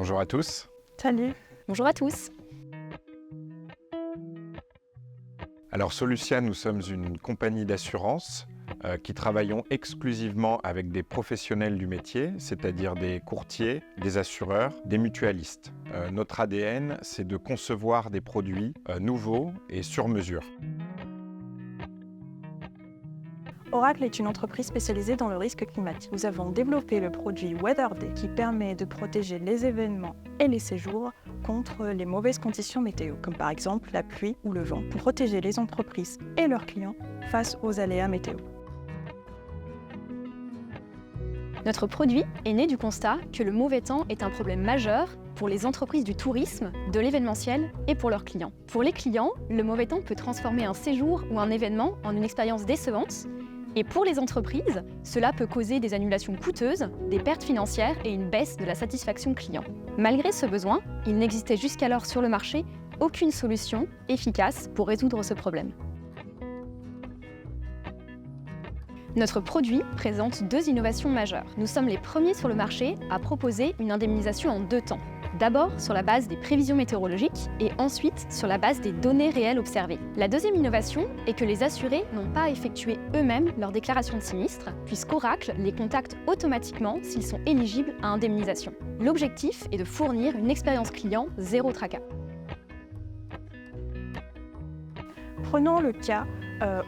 Bonjour à tous. Salut. Bonjour à tous. Alors Solucia, nous sommes une compagnie d'assurance qui travaillons exclusivement avec des professionnels du métier, c'est-à-dire des courtiers, des assureurs, des mutualistes. Notre ADN, c'est de concevoir des produits nouveaux et sur mesure. Oracle est une entreprise spécialisée dans le risque climatique. Nous avons développé le produit WeatherDay qui permet de protéger les événements et les séjours contre les mauvaises conditions météo, comme par exemple la pluie ou le vent, pour protéger les entreprises et leurs clients face aux aléas météo. Notre produit est né du constat que le mauvais temps est un problème majeur pour les entreprises du tourisme, de l'événementiel et pour leurs clients. Pour les clients, le mauvais temps peut transformer un séjour ou un événement en une expérience décevante. Et pour les entreprises, cela peut causer des annulations coûteuses, des pertes financières et une baisse de la satisfaction client. Malgré ce besoin, il n'existait jusqu'alors sur le marché aucune solution efficace pour résoudre ce problème. Notre produit présente deux innovations majeures. Nous sommes les premiers sur le marché à proposer une indemnisation en 2 temps. D'abord sur la base des prévisions météorologiques et ensuite sur la base des données réelles observées. La deuxième innovation est que les assurés n'ont pas à effectuer eux-mêmes leur déclaration de sinistre, puisqu'Oracle les contacte automatiquement s'ils sont éligibles à indemnisation. L'objectif est de fournir une expérience client zéro tracas. Prenons le cas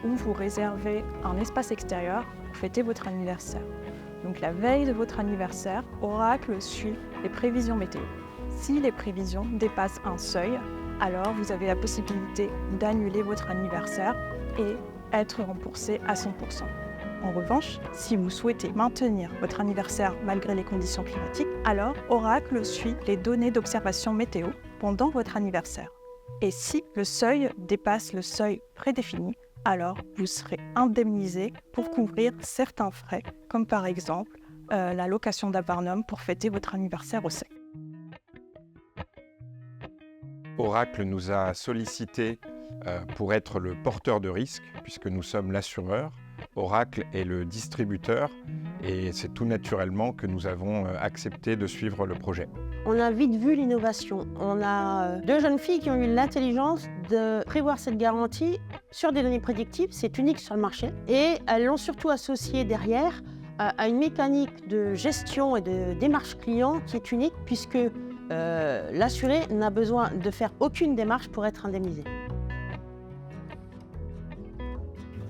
où vous réservez un espace extérieur pour fêter votre anniversaire. Donc la veille de votre anniversaire, Oracle suit les prévisions météo. Si les prévisions dépassent un seuil, alors vous avez la possibilité d'annuler votre anniversaire et être remboursé à 100%. En revanche, si vous souhaitez maintenir votre anniversaire malgré les conditions climatiques, alors Oracle suit les données d'observation météo pendant votre anniversaire. Et si le seuil dépasse le seuil prédéfini, alors vous serez indemnisé pour couvrir certains frais, comme par exemple la location d'un barnum pour fêter votre anniversaire au sec. Oracle nous a sollicité pour être le porteur de risque, puisque nous sommes l'assureur. Oracle est le distributeur et c'est tout naturellement que nous avons accepté de suivre le projet. On a vite vu l'innovation. On a 2 jeunes filles qui ont eu l'intelligence de prévoir cette garantie sur des données prédictives. C'est unique sur le marché. Et elles l'ont surtout associé derrière à une mécanique de gestion et de démarche client qui est unique puisque l'assuré n'a besoin de faire aucune démarche pour être indemnisé.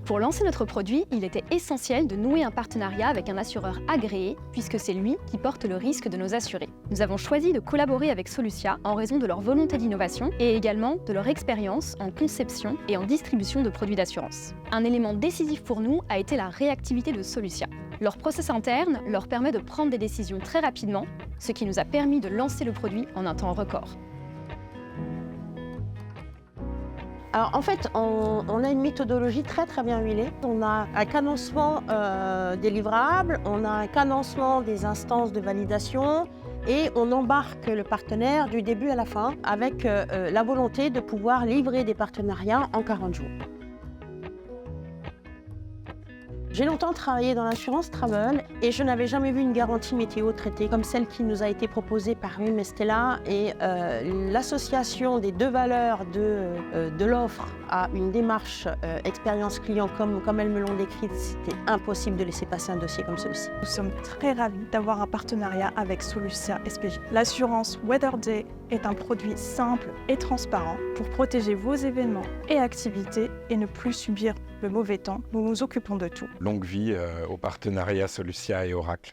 Pour lancer notre produit, il était essentiel de nouer un partenariat avec un assureur agréé, puisque c'est lui qui porte le risque de nos assurés. Nous avons choisi de collaborer avec Solucia en raison de leur volonté d'innovation et également de leur expérience en conception et en distribution de produits d'assurance. Un élément décisif pour nous a été la réactivité de Solucia. Leur process interne leur permet de prendre des décisions très rapidement, ce qui nous a permis de lancer le produit en un temps record. Alors en fait, on a une méthodologie très bien huilée. On a un cadencement des livrables, on a un cadencement des instances de validation et on embarque le partenaire du début à la fin avec la volonté de pouvoir livrer des partenariats en 40 jours. J'ai longtemps travaillé dans l'assurance travel et je n'avais jamais vu une garantie météo traitée comme celle qui nous a été proposée par Hume et Stella. Et l'association des deux valeurs de l'offre à une démarche expérience client comme elles me l'ont décrite, c'était impossible de laisser passer un dossier comme celui-ci. Nous sommes très ravis d'avoir un partenariat avec Solucia SPJ. L'assurance WeatherDay est un produit simple et transparent pour protéger vos événements et activités et ne plus subir le mauvais temps. Nous nous occupons de tout. Longue vie au partenariat Solucia et Oracle.